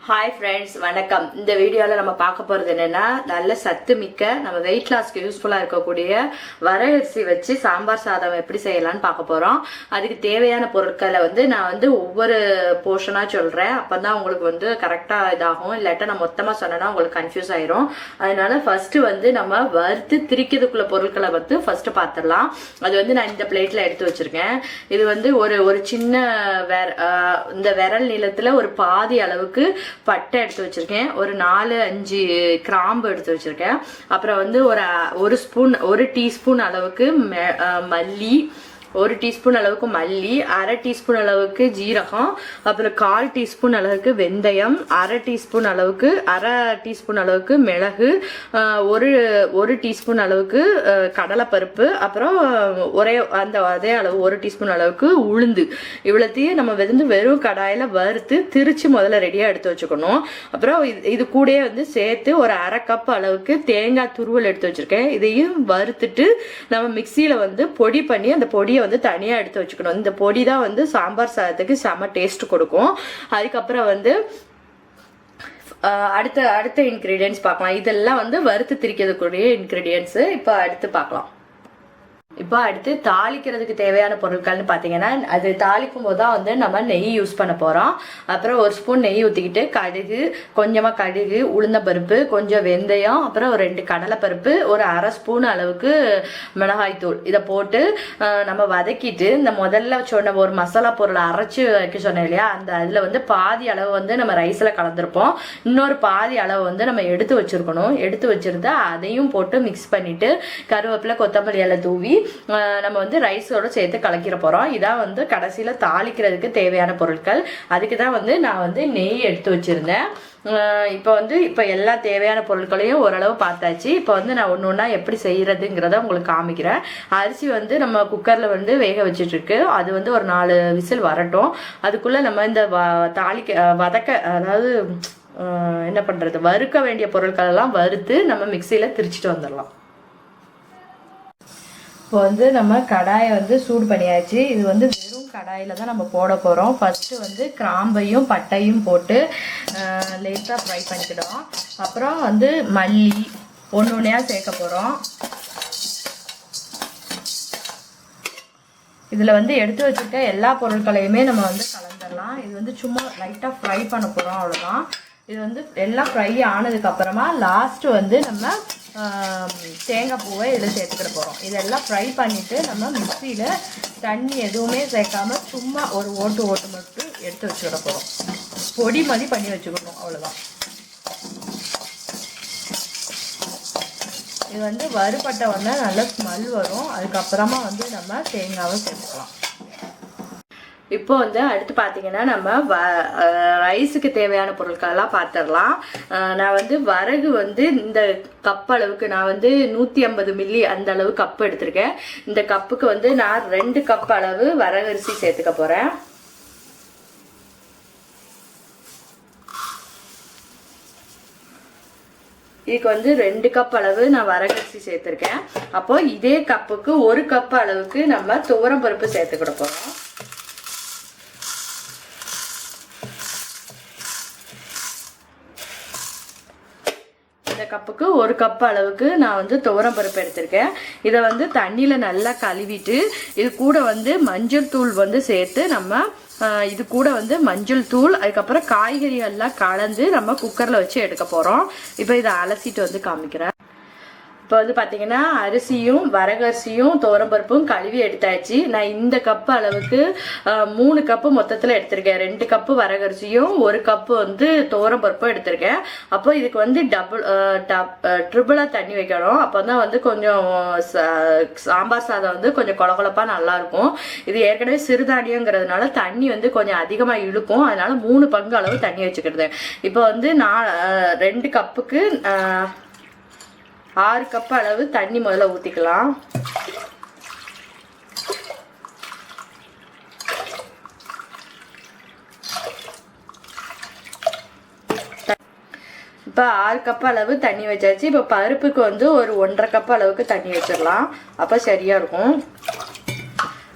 Hi friends, வணக்கம். இந்த வீடியோவில் நம்ம பார்க்க போகிறது என்னென்னா, நல்ல சத்து மிக்க நம்ம வெயிட் லாஸ்க்கு யூஸ்ஃபுல்லாக இருக்கக்கூடிய வரகரிசி வச்சு சாம்பார் சாதம் எப்படி செய்யலான்னு பார்க்க போகிறோம். அதுக்கு தேவையான பொருட்களை நான் ஒவ்வொரு போர்ஷனாக சொல்கிறேன். அப்போ தான் உங்களுக்கு கரெக்டாக இதாகும். இல்லாட்டா நான் மொத்தமாக சொன்னேன்னா உங்களுக்கு கன்ஃபியூஸ் ஆயிரும். அதனால ஃபர்ஸ்ட்டு நம்ம வறுத்து திரிக்கிறதுக்குள்ள பொருட்களை ஃபர்ஸ்ட் பார்த்துடலாம். அது நான் இந்த பிளேட்டில் எடுத்து வச்சுருக்கேன். இது ஒரு சின்ன இந்த விரல் நீளத்தில் ஒரு பாதி அளவுக்கு பட்டை எடுத்து வச்சிருக்கேன். ஒரு 4-5 கிராம்பு எடுத்து வச்சிருக்கேன். அப்புறம் ஒரு டீஸ்பூன் அளவுக்கு மல்லி, 1 டீஸ்பூன் அளவுக்கு மல்லி, 1/2 டீஸ்பூன் அளவுக்கு ஜீரகம், அப்புறம் 1/4 டீஸ்பூன் அளவுக்கு வெந்தயம், 1/2 டீஸ்பூன் அளவுக்கு மிளகு, ஒரு டீஸ்பூன் அளவுக்கு கடலைப்பருப்பு, அப்புறம் அதே அளவு 1 டீஸ்பூன் அளவுக்கு உளுந்து. இவ்வளோத்தையும் நம்ம வெறும் கடாயில் வறுத்து திரிச்சு முதல்ல ரெடியாக எடுத்து வச்சுக்கணும். அப்புறம் இது கூடயே சேர்த்து ஒரு 1/2 கப் அளவுக்கு தேங்காய் துருவல் எடுத்து வச்சிருக்கேன். இதையும் வறுத்துட்டு நம்ம மிக்சியில் பொடி பண்ணி அந்த பொடியை தனியா எடுத்து வச்சுக்கணும். இந்த பொடி தான் சாம்பார் சாதத்துக்கு செம டேஸ்ட் கொடுக்கும். அதுக்கப்புறம் அடுத்த இன்கிரீடியன்ஸ் பார்க்கலாம். இதெல்லாம் வறுத்து திரிக்கிறதுக்குரிய இன்கிரீடியன்ஸ். இப்போ அடுத்து பார்க்கலாம். இப்போ அடுத்து தாளிக்கிறதுக்கு தேவையான பொருட்கள்னு பார்த்தீங்கன்னா, அது தாளிக்கும் போது தான் நம்ம நெய் யூஸ் பண்ண போகிறோம். அப்புறம் 1 ஸ்பூன் நெய் ஊற்றிக்கிட்டு கொஞ்சமாக கடுகு, உளுந்தம்பருப்பு, கொஞ்சம் வெந்தயம், அப்புறம் 2 கடலைப்பருப்பு, ஒரு 1/2 ஸ்பூன் அளவுக்கு மிளகாய்த்தூள் இதை போட்டு நம்ம வதக்கிட்டு, இந்த முதல்ல சொன்ன ஒரு மசாலா பொருளை அரைச்சி வைக்க சொன்னேன் இல்லையா, அந்த அதில் பாதி அளவு நம்ம ரைஸில் கலந்துருப்போம். இன்னொரு பாதி அளவு நம்ம எடுத்து வச்சுருக்கணும். எடுத்து வச்சுருந்தா அதையும் போட்டு மிக்ஸ் பண்ணிவிட்டு கருவேப்பிலை, கொத்தமல்லி எல்லாம் தூவி நம்ம ரைஸோட சேர்த்து கலக்கிற போறோம். இதான் கடைசியில தாளிக்கிறதுக்கு தேவையான பொருட்கள். அதுக்கு தான் நான் நெய் எடுத்து வச்சிருந்தேன். இப்போ எல்லா தேவையான பொருட்களையும் ஓரளவு பார்த்தாச்சு. இப்போ நான் ஒன்று எப்படி செய்யறதுங்கிறத உங்களுக்கு காமிக்கிறேன். அரிசி நம்ம குக்கர்ல வேக வச்சுட்டு இருக்கு. அது ஒரு 4 விசில் வரட்டும். அதுக்குள்ள நம்ம இந்த அதாவது என்ன பண்றது, வறுக்க வேண்டிய பொருட்கள் எல்லாம் வறுத்து நம்ம மிக்சியில திரிச்சிட்டு வந்துடலாம். இப்போ நம்ம கடாயை சூடு பண்ணியாச்சு. இது வெறும் கடாயில் தான் நம்ம போட போகிறோம். ஃபஸ்ட்டு கிராம்பையும் பட்டையும் போட்டு லேசாக ஃப்ரை பண்ணிக்கிடுவோம். அப்புறம் மல்லி ஒன்றுயா சேர்க்க போகிறோம். இதில் எடுத்து வச்சுருக்க எல்லா பொருட்களையுமே நம்ம கலந்துடலாம். இது சும்மா லைட்டாக ஃப்ரை பண்ண போகிறோம், அவ்வளோதான். இது எல்லாம் ஃப்ரை ஆனதுக்கப்புறமா லாஸ்ட்டு நம்ம தேங்காய் பூவை இதில் சேர்த்துக்கிட போகிறோம். இதெல்லாம் ஃப்ரை பண்ணிவிட்டு நம்ம மிக்சியில் தண்ணி எதுவுமே சேர்க்காம சும்மா ஒரு ஓட்டு மட்டும் எடுத்து வச்சுக்கிட போகிறோம். பொடி மாதிரி பண்ணி வச்சுக்கணும், அவ்வளோதான். இது வறுபட்ட நல்ல ஸ்மெல் வரும். அதுக்கப்புறமா நம்ம தேங்காவை சேர்த்துக்கலாம். இப்போ அடுத்து பார்த்தீங்கன்னா, நம்ம ரைஸுக்கு தேவையான பொருட்களெல்லாம் பார்த்துடலாம். நான் வரகு இந்த கப் அளவுக்கு நான் 150 மில்லி அந்த அளவு கப்பு எடுத்திருக்கேன். இந்த கப்புக்கு நான் 2 கப் அளவு வரகரிசி சேர்த்துக்க போகிறேன். இதுக்கு 2 கப் அளவு நான் வரகரிசி சேர்த்துருக்கேன். அப்போ இதே கப்புக்கு 1 கப் அளவுக்கு நம்ம துவரம் பருப்பு சேர்த்துக்கிட போகிறோம். கப்புக்கு 1 கப் அளவுக்கு நான் துவரம் பருப்பு எடுத்திருக்கேன். இதை தண்ணியில் நல்லா கழுவிட்டு இது கூட மஞ்சள் தூள் சேர்த்து நம்ம இது கூட மஞ்சள் தூள், அதுக்கப்புறம் காய்கறி எல்லாம் கலந்து நம்ம குக்கரில் வச்சு எடுக்க போகிறோம். இப்போ இதை அலசிட்டு காமிக்கிறேன். இப்போ பார்த்தீங்கன்னா, அரிசியும் வரகரிசியும் துவரம்பருப்பும் கழுவி எடுத்தாச்சு. நான் இந்த கப்பு அளவுக்கு 3 கப்பு மொத்தத்தில் எடுத்திருக்கேன். 2 கப்பு வரகரிசியும் 1 கப்பு துவரம்பருப்பும் எடுத்திருக்கேன். அப்போ இதுக்கு ட்ரிபிளாக தண்ணி வைக்கணும். அப்போ தான் கொஞ்சம் சாம்பார் சாதம் கொஞ்சம் கொழகொழப்பாக நல்லாயிருக்கும். இது ஏற்கனவே சிறுதானியங்கிறதுனால தண்ணி கொஞ்சம் அதிகமாக இழுக்கும். அதனால 3 பங்கு அளவு தண்ணி வச்சுக்கிறது. இப்போ நான் 2 கப்புக்கு 6 கப் அளவு தண்ணி முதல்ல ஊற்றிக்கலாம். இப்போ 6 கப் அளவு தண்ணி வச்சாச்சு. இப்போ பருப்புக்கு ஒரு 1.5 கப் அளவுக்கு தண்ணி வச்சிடலாம். அப்போ சரியா இருக்கும்.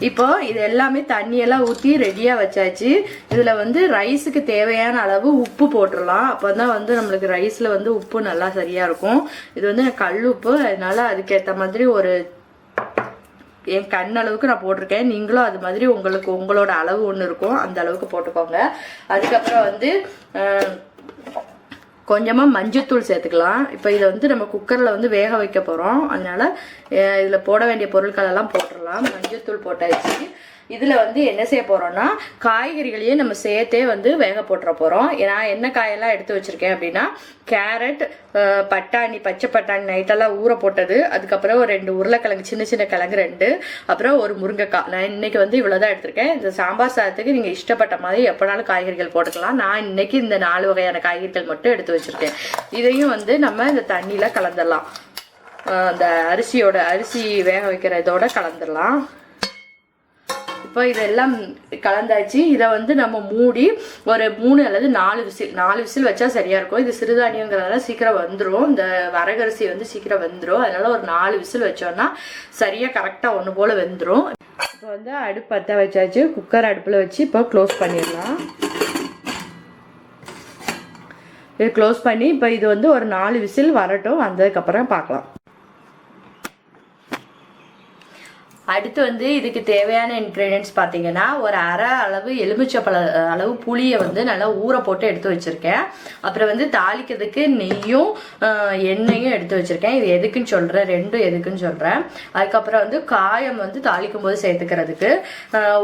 இப்போ இது எல்லாமே தண்ணியெல்லாம் ஊற்றி ரெடியாக வச்சாச்சு. இதில் வந்து ரைஸுக்கு தேவையான அளவு உப்பு போட்டுடலாம். அப்போ தான் வந்து நம்மளுக்கு ரைஸில் வந்து உப்பு நல்லா சரியாக இருக்கும். இது வந்து கல் உப்பு, அதனால அதுக்கேற்ற மாதிரி ஒரு என் கண் அளவுக்கு நான் போட்டிருக்கேன். நீங்களும் அது மாதிரி உங்களோட அளவு ஒன்று இருக்கும், அந்த அளவுக்கு போட்டுக்கோங்க. அதுக்கப்புறம் வந்து கொஞ்சமாக மஞ்சத்தூள் சேர்த்துக்கலாம். இப்போ இதை வந்து நம்ம குக்கரில் வந்து வேக வைக்க போகிறோம், அதனால் இதில் போட வேண்டிய பொருட்கள் எல்லாம் போட்டுடலாம். மஞ்சத்தூள் போட்டாச்சு. இதில் வந்து என்ன செய்ய போகிறோம்னா காய்கறிகளையே நம்ம சேர்த்தே வந்து வேக போட்டுற போகிறோம். நான் என்ன காயெல்லாம் எடுத்து வச்சுருக்கேன் அப்படின்னா கேரட், பட்டாணி, பச்சை பட்டாணி நைட்டெல்லாம் ஊற போட்டது, அதுக்கப்புறம் ஒரு 2 உருளைக்கிழங்கு, சின்ன சின்ன கிழங்கு 2, அப்புறம் ஒரு முருங்கைக்காய். நான் இன்னைக்கு வந்து இவ்வளோதான் எடுத்திருக்கேன். இந்த சாம்பார் சாதத்துக்கு நீங்கள் இஷ்டப்பட்ட மாதிரி எப்போனாலும் காய்கறிகள் போட்டுக்கலாம். நான் இன்னைக்கு இந்த 4 வகையான காய்கறிகள் மட்டும் எடுத்து வச்சுருக்கேன். இதையும் வந்து நம்ம இந்த தண்ணியில் கலந்துடலாம். அந்த அரிசி வேக வைக்கிற இதோட கலந்துடலாம். இப்போ இதெல்லாம் கலந்தாச்சு. இதை வந்து நம்ம மூடி ஒரு 3 அல்லது 4 விசில் வச்சா சரியா இருக்கும். இது சிறுதானியங்கிறதுனால சீக்கிரம் வந்துடும். இந்த வரகரிசி வந்து சீக்கிரம் வந்துடும். அதனால ஒரு 4 விசில் வச்சோம்னா சரியா கரெக்டாக ஒன்று போல வெந்துடும். இப்போ வந்து அடுப்பு பற்ற வச்சாச்சு. குக்கர் அடுப்பில் வச்சு இப்போ க்ளோஸ் பண்ணிடலாம். இது க்ளோஸ் பண்ணி இப்போ இது வந்து ஒரு 4 விசில் வரட்டும், வந்ததுக்கப்புறம் பார்க்கலாம். அடுத்து வந்து இதுக்கு தேவையான இன்க்ரீடியன்ட்ஸ் பார்த்தீங்கன்னா ஒரு அரை அளவு எலுமிச்சப்பழ அளவு புளியை வந்து நல்லா ஊற போட்டு எடுத்து வச்சுருக்கேன். அப்புறம் வந்து தாளிக்கிறதுக்கு நெய்யும் எண்ணெயும் எடுத்து வச்சுருக்கேன். இது எதுக்குன்னு சொல்கிறேன், 2 எதுக்குன்னு சொல்கிறேன். அதுக்கப்புறம் வந்து காயம் வந்து தாளிக்கும் போது சேர்த்துக்கிறதுக்கு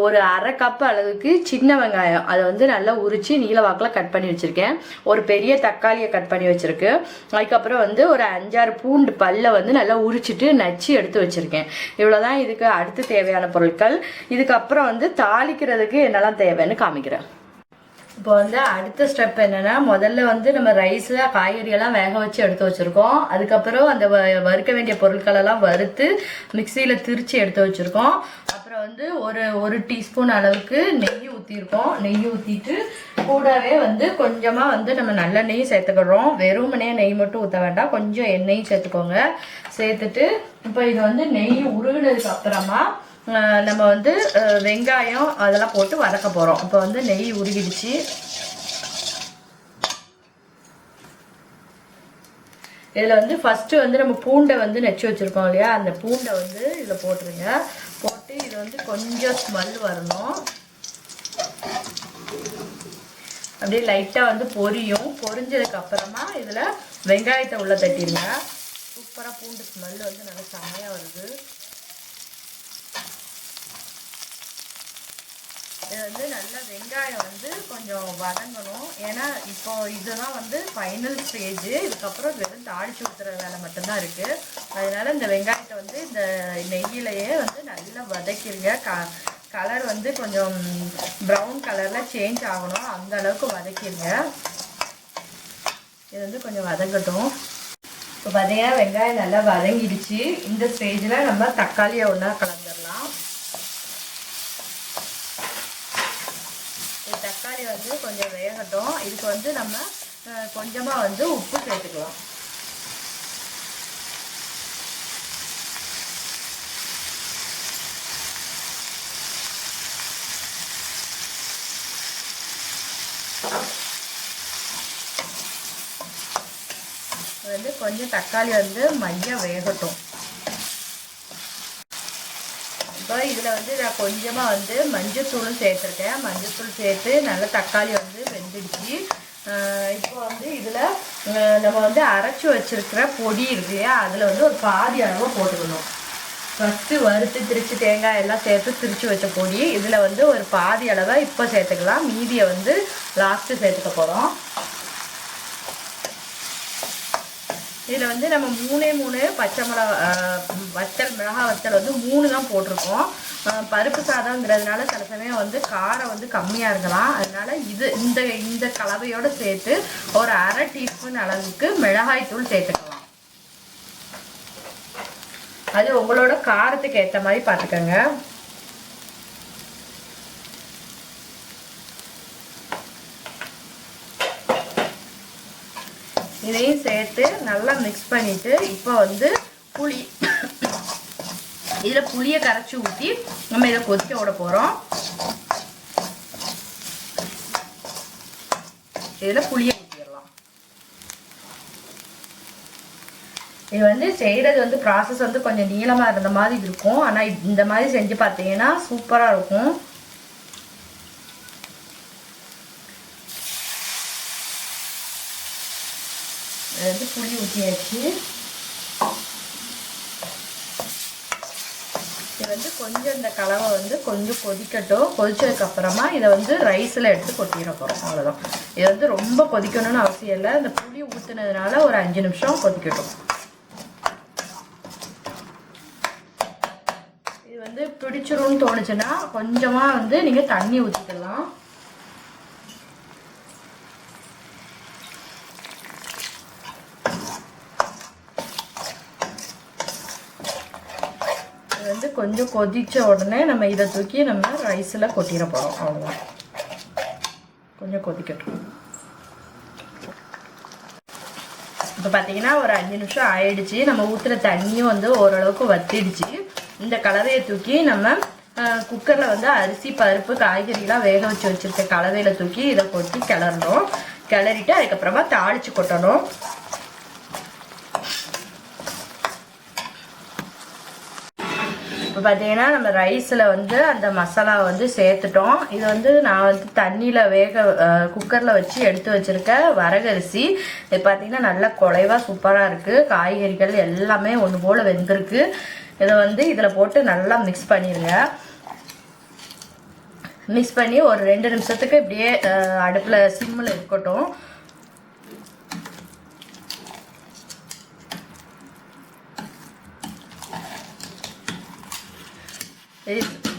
ஒரு அரை கப் அளவுக்கு சின்ன வெங்காயம், அதை வந்து நல்லா உரித்து நீல வாக்கில் கட் பண்ணி வச்சுருக்கேன். ஒரு பெரிய தக்காளியை கட் பண்ணி வச்சுருக்கு. அதுக்கப்புறம் வந்து ஒரு 5-6 பூண்டு பல்லை வந்து நல்லா உரிச்சிட்டு நச்சு எடுத்து வச்சுருக்கேன். இவ்வளோதான் இதுக்கு அடுத்து தேவையான பொருட்கள். இதுக்கப்புறம் வந்து தாளிக்கிறதுக்கு என்னெல்லாம் தேவைன்னு காமிக்கிறேன். இப்போ வந்து அடுத்த ஸ்டெப் என்னன்னா, முதல்ல வந்து நம்ம ரைஸ்ல காய்கறியெல்லாம் வேக வச்சு எடுத்து வச்சிருக்கோம். அதுக்கப்புறம் அந்த வறுக்க வேண்டிய பொருட்கள் எல்லாம் வறுத்து மிக்சியில திரிச்சு எடுத்து வச்சிருக்கோம். அப்புறம் வந்து ஒரு டீஸ்பூன் அளவுக்கு நெய் ஊற்றிருக்கோம். நெய் ஊற்றிட்டு கூடவே வந்து கொஞ்சமா வந்து நம்ம நல்லெண்ணெயும் சேர்த்துக்கிறோம். வெறுமனே நெய் மட்டும் ஊற்ற வேண்டாம், கொஞ்சம் எண்ணெயும் சேர்த்துக்கோங்க. சேர்த்துட்டு இப்போ இது வந்து நெய் உருகினதுக்கு அப்புறமா நம்ம வந்து வெங்காயம் அதெல்லாம் போட்டு வதக்க போகிறோம். இப்போ வந்து நெய் உருகிடுச்சு. இதில் வந்து ஃபஸ்ட்டு வந்து நம்ம பூண்டை வந்து நெச்சு வச்சுருக்கோம் இல்லையா, அந்த பூண்டை வந்து இதில் போட்டுருங்க. போட்டு இது வந்து கொஞ்சம் ஸ்மெல் வரணும். அப்படியே லைட்டாக வந்து பொரிஞ்சதுக்கு அப்புறமா இதில் வெங்காயத்தை உள்ள தட்டிடுங்க. சூப்பராக பூண்டு ஸ்மெல் வந்து நல்லா செம்மையாக வருது. இது வந்து நல்லா வெங்காயம் வந்து கொஞ்சம் வதங்கணும். ஏன்னா இப்போ இதுதான் வந்து ஃபைனல் ஸ்டேஜ். இதுக்கப்புறம் வெறும் தாளிச்சு ஊற்றுற வேலை மட்டும்தான் இருக்குது. அதனால இந்த வெங்காயத்தை வந்து இந்த நெய்யிலையே வந்து நல்லா வதக்கிடுங்க. கலர் வந்து கொஞ்சம் ப்ரௌன் கலரில் சேஞ்ச் ஆகணும், அந்த அளவுக்கு வதக்கிடுங்க. இது வந்து கொஞ்சம் வதங்கட்டும். இப்போ பார்த்தீங்கன்னா வெங்காயம் நல்லா வதங்கிடுச்சு. இந்த ஸ்டேஜில் நம்ம தக்காளியை ஒன்றா கலந்துடலாம். தக்காளி வந்து கொஞ்சம் வேகட்டும். இதுக்கு வந்து நம்ம கொஞ்சமாக வந்து உப்பு சேர்த்துக்கலாம். வந்து கொஞ்சம் தக்காளி வந்து மையம் வேகட்டும். இப்போ இதில் வந்து நான் கொஞ்சமாக வந்து மஞ்சத்தூளும் சேர்த்துருக்கேன். மஞ்சத்தூள் சேர்த்து நல்லா தக்காளி வந்து வெந்துடுச்சு. இப்போ வந்து இதில் நம்ம வந்து அரைச்சி வச்சுருக்கிற பொடி இருக்கு இல்லையா, அதில் வந்து ஒரு பாதி அளவு போட்டுக்கணும். ஃபஸ்ட்டு வறுத்து திரிச்சு தேங்காய் எல்லாம் சேர்த்து திரிச்சு வச்ச பொடி இதில் வந்து ஒரு பாதி அளவை இப்போ சேர்த்துக்கலாம். மீதியை வந்து லாஸ்ட்டு சேர்த்துக்க போகிறோம். இதில் வந்து நம்ம 3 பச்சை மிளகா வத்தல் வந்து 3 தான் போட்டிருக்கோம். பருப்பு சாதங்கிறதுனால சில சமயம் வந்து காரம் வந்து கம்மியாக இருக்கலாம். அதனால இந்த கலவையோடு சேர்த்து ஒரு அரை டீஸ்பூன் அளவுக்கு மிளகாய் தூள் சேர்த்துக்கலாம். அது உங்களோட காரத்துக்கு ஏற்ற மாதிரி பார்த்துக்கோங்க. இதையும் சேர்த்து நல்லா மிக்ஸ் பண்ணிவிட்டு இப்போ வந்து புளி இதில் புளியை கரைச்சி ஊற்றி நம்ம இதை கொதிக்க விட போகிறோம். இதில் புளியை ஊற்றிடலாம். இது வந்து செய்கிறது வந்து ப்ராசஸ் வந்து கொஞ்சம் நீளமாக இருந்த மாதிரி இருக்கும். ஆனால் இந்த மாதிரி செஞ்சு பார்த்தீங்கன்னா சூப்பராக இருக்கும். இது வந்து புளி ஊற்றியாச்சு. இது வந்து கொஞ்சம் இந்த கலவை வந்து கொஞ்சம் கொதிக்கட்டும். கொதிச்சதுக்கப்புறமா இதை வந்து ரைஸில் எடுத்து கொட்டிட போகிறோம். அவ்வளோதான். இது வந்து ரொம்ப கொதிக்கணும்னு அவசியம் இல்லை. இந்த புளி ஊற்றுனதுனால ஒரு 5 நிமிஷம் கொதிக்கட்டும். இது வந்து பிடிச்சிரும்னு தோணுச்சுன்னா கொஞ்சமாக வந்து நீங்கள் தண்ணி ஊற்றிக்கலாம். வந்து கொஞ்சம் கொதிச்ச உடனே நம்ம இதை தூக்கி நம்ம ரைஸில் கொட்டிட போகிறோம். அவ்வளோதான். கொஞ்சம் கொதிக்கட்டும். இப்போ பார்த்தீங்கன்னா ஒரு 5 நிமிஷம் ஆயிடுச்சு. நம்ம ஊற்றுற தண்ணியும் வந்து ஓரளவுக்கு வத்திடுச்சு. இந்த கலவையை தூக்கி நம்ம குக்கரில் வந்து அரிசி பருப்பு காய்கறிலாம் வேக வச்சுருக்க கலவையில் தூக்கி இதை கொட்டி கிளறணும். கிளறிட்டு அதுக்கப்புறமா தாளித்து கொட்டணும். இப்போ பார்த்தீங்கன்னா நம்ம ரைஸில் வந்து அந்த மசாலா வந்து சேர்த்துட்டோம். இது வந்து நான் வந்து தண்ணியில் குக்கரில் வச்சு எடுத்து வச்சுருக்க வரகரிசி. இது பார்த்தீங்கன்னா நல்லா குலைவாக சூப்பராக இருக்குது. காய்கறிகள் எல்லாமே ஒன்று போல் வெந்திருக்கு. இதை வந்து இதில் போட்டு நல்லா மிக்ஸ் பண்ணிடுங்க. மிக்ஸ் பண்ணி ஒரு 2 நிமிஷத்துக்கு இப்படியே அடுப்பில் சிம்மில் இருக்கட்டும்.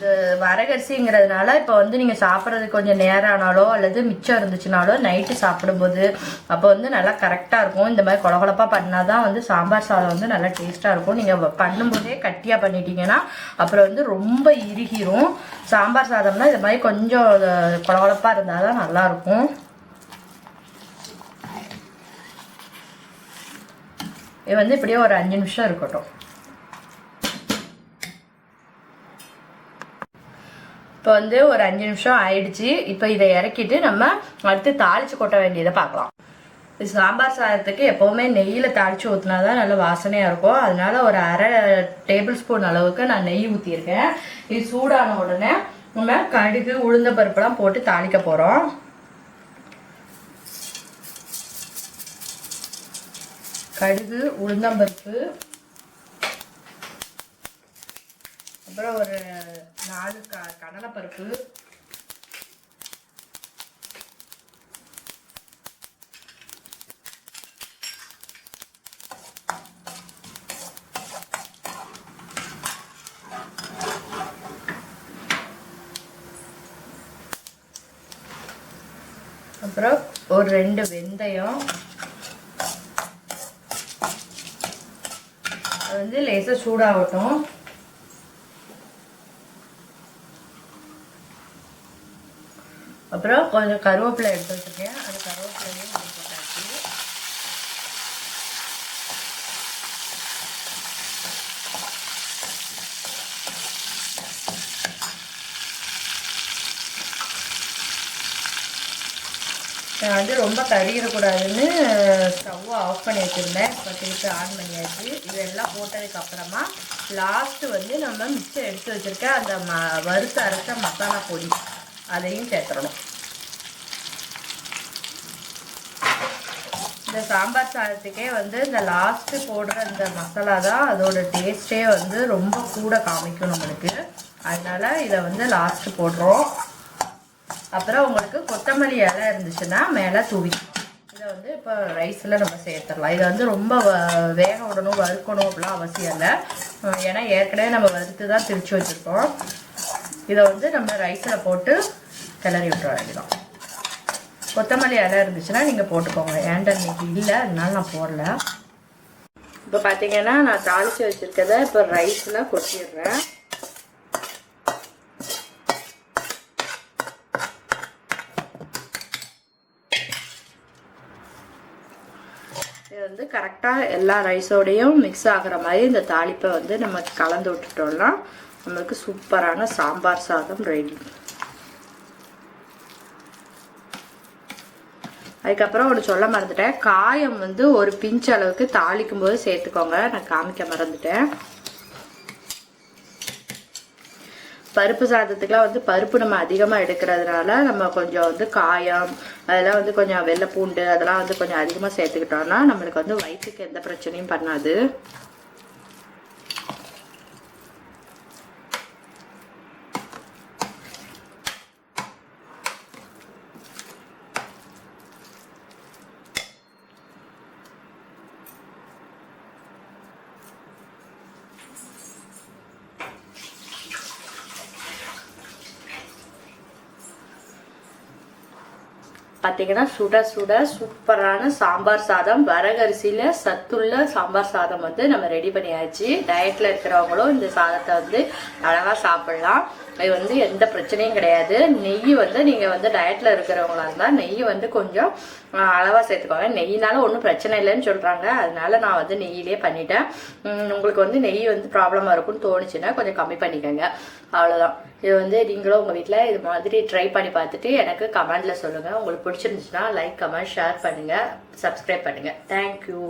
இது வரகரிசிங்கிறதுனால இப்போ வந்து நீங்கள் சாப்பிட்றதுக்கு கொஞ்சம் நேரம் ஆனாலோ அல்லது மிச்சம் இருந்துச்சுனாலோ நைட்டு சாப்பிடும்போது அப்போ வந்து நல்லா கரெக்டாக இருக்கும். இந்த மாதிரி கொலகொலப்பாக பண்ணால் தான் வந்து சாம்பார் சாதம் வந்து நல்லா டேஸ்ட்டாக இருக்கும். நீங்கள் பண்ணும்போதே கட்டியாக பண்ணிட்டீங்கன்னா அப்புறம் வந்து ரொம்ப இறுகிரும். சாம்பார் சாதம்னா இது மாதிரி கொஞ்சம் கொலகொலப்பாக இருந்தால் தான் நல்லாயிருக்கும். இது வந்து இப்படியே ஒரு 5 நிமிஷம் இருக்கட்டும். இப்போ வந்து ஒரு 5 நிமிஷம் ஆயிடுச்சு. இப்போ இதை இறக்கிட்டு நம்ம அடுத்து தாளித்து கொட்ட வேண்டியதை பார்க்கலாம். இது சாம்பார் சாதத்துக்கு எப்போவுமே நெய்யில் தாளித்து ஊற்றினா தான் நல்ல வாசனையாக இருக்கும். அதனால ஒரு அரை டேபிள் ஸ்பூன் அளவுக்கு நான் நெய் ஊற்றியிருக்கேன். இது சூடான உடனே நம்ம கடுகு உளுந்த பருப்புலாம் போட்டு தாளிக்க போகிறோம். கடுகு உளுந்தம்பருப்பு, அப்புறம் ஒரு 4 கடலைப்பருப்பு, அப்புறம் ஒரு 2 வெந்தயம். அது வந்து லேசாக சூடாகட்டும். அப்புறம் கொஞ்சம் கருவேப்பிலை எடுத்து வச்சுருக்கேன். அது கருவேப்பிலையும் போட்டாச்சு. நான் வந்து ரொம்ப கறியிடக்கூடாதுன்னு ஸ்டவ்வை ஆஃப் பண்ணி வச்சுருந்தேன். இப்போ திருப்பி ஆன் பண்ணியாச்சு. இதெல்லாம் போட்டதுக்கப்புறமா லாஸ்ட்டு வந்து நம்ம மிச்சம் எடுத்து வச்சுருக்க அந்த வறுத்து அரைச்ச மசாலா பொடி அதையும் சேர்த்துடணும். இந்த சாம்பார் சாதத்துக்கே வந்து இந்த லாஸ்ட்டு போடுற இந்த மசாலா தான் அதோட டேஸ்ட்டே வந்து ரொம்ப கூட காமிக்கும் நம்மளுக்கு. அதனால இதை வந்து லாஸ்ட்டு போடுறோம். அப்புறம் உங்களுக்கு கொத்தமல்லி இலை இருந்துச்சுன்னா மேலே தூவி இதை வந்து இப்போ ரைஸில் நம்ம சேர்த்துடலாம். இதை வந்து ரொம்ப வேக விடணும் வறுக்கணும் அப்படிலாம் அவசியம் இல்லை. ஏன்னா ஏற்கனவே நம்ம வறுத்து தான் திரிச்சு வச்சுருக்கோம். இதை வந்து நம்ம ரைஸில் போட்டு கிளறி விட்டுற வேண்டியதான். கொத்தமல்லி இலை இருந்துச்சுன்னா நீங்கள் போட்டுக்கோங்க. ஏன்டா இன்னைக்கு இல்லை, அதனால நான் போடல. இப்போ பார்த்தீங்கன்னா நான் தாளித்து வச்சுருக்கதை இப்போ ரைஸில் கொட்டிடுறேன். இது வந்து கரெக்டாக எல்லா ரைஸோடையும் மிக்ஸ் ஆகிற மாதிரி இந்த தாளிப்பை வந்து நம்ம கலந்து விட்டுட்டோம்னா நம்மளுக்கு சூப்பரான சாம்பார் சாதம் ரெடி. அதுக்கப்புறம் ஒன்று சொல்ல மறந்துட்டேன், காயம் வந்து ஒரு பிஞ்ச் அளவுக்கு தாளிக்கும் போது சேர்த்துக்கோங்க. நான் காமிக்க மறந்துட்டேன். பருப்பு சாதத்துக்குலாம் வந்து பருப்பு நம்ம அதிகமாக எடுக்கிறதுனால நம்ம கொஞ்சம் வந்து காயம் அதெல்லாம் வந்து கொஞ்சம் வெள்ளை பூண்டு அதெல்லாம் வந்து கொஞ்சம் அதிகமாக சேர்த்துக்கிட்டோம்னா நம்மளுக்கு வந்து வயிற்றுக்கு எந்த பிரச்சனையும் பண்ணாது. பார்த்தீங்கன்னா சுட சுட சூப்பரான சாம்பார் சாதம், வரகரிசியில சத்துள்ள சாம்பார் சாதம் வந்து நம்ம ரெடி பண்ணியாச்சு. டயட்ல இருக்கிறவங்களும் இந்த சாதத்தை வந்து அழகா சாப்பிடலாம். இது வந்து எந்த பிரச்சனையும் கிடையாது. நெய் வந்து நீங்க வந்து டயட்ல இருக்கிறவங்களா இருந்தா நெய் வந்து கொஞ்சம் அளவா சேர்த்துக்கோங்க. நெய்னால ஒன்றும் பிரச்சனை இல்லைன்னு சொல்றாங்க, அதனால நான் வந்து நெய்யிலே பண்ணிட்டேன். உங்களுக்கு வந்து நெய் வந்து ப்ராப்ளமா இருக்கும்னு தோணுச்சுன்னா கொஞ்சம் கம்மி பண்ணிக்கோங்க, அவ்வளோதான். இது வந்து நீங்களும் உங்கள் வீட்டில் இது மாதிரி ட்ரை பண்ணி பார்த்துட்டு எனக்கு கமெண்ட்ல சொல்லுங்கள். உங்களுக்கு பிடிச்சிருந்துச்சுன்னா லைக், கமெண்ட், ஷேர் பண்ணுங்கள், சப்ஸ்கிரைப் பண்ணுங்கள். தேங்க்யூ.